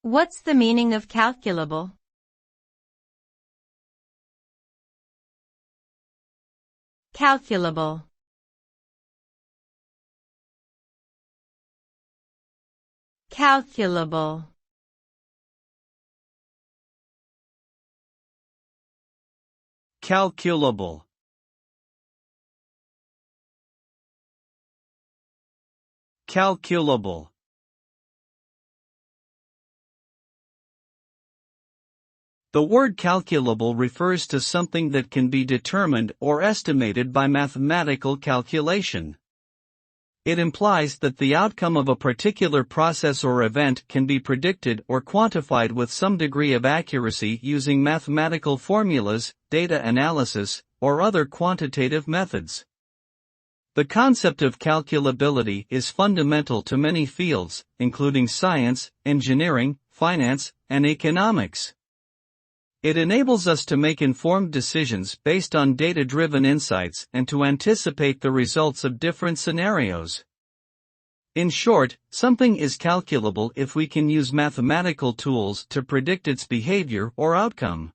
What's the meaning of calculable? Calculable. Calculable. Calculable. Calculable. The word calculable refers to something that can be determined or estimated by mathematical calculation. It implies that the outcome of a particular process or event can be predicted or quantified with some degree of accuracy using mathematical formulas, data analysis, or other quantitative methods. The concept of calculability is fundamental to many fields, including science, engineering, finance, and economics. It enables us to make informed decisions based on data-driven insights and to anticipate the results of different scenarios. In short, something is calculable if we can use mathematical tools to predict its behavior or outcome.